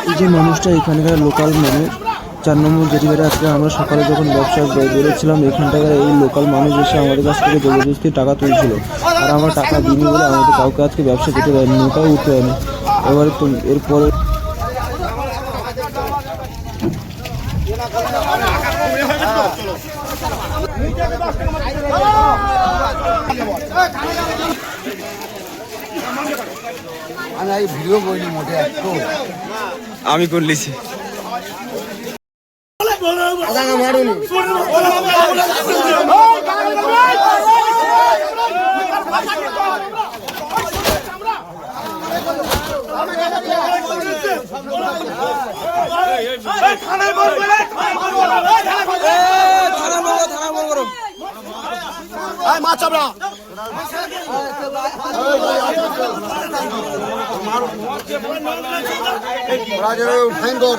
এই যে মানুষটা এখানকার লোকাল মানুষ 4 নম্বর জেটিঘাটে আজকে আমরা সকালে যখন ব্যবসা বেরোচ্ছিলাম এখানটাকার এই লোকাল মানুষ এসে আমাদের কাছ থেকে জবরদস্তি টাকা তুলছিল আর আমরা টাকা দিইনি বলে আমাদের কাউকে আজকে ব্যবসা যেতে পারিনি, নৌকাও উঠতে পারিনি। এবারে তো এরপরে ভিডিও করিনি মোটে একটু আমি করলিছি মাছ চাপড়া ভয়ঙ্কর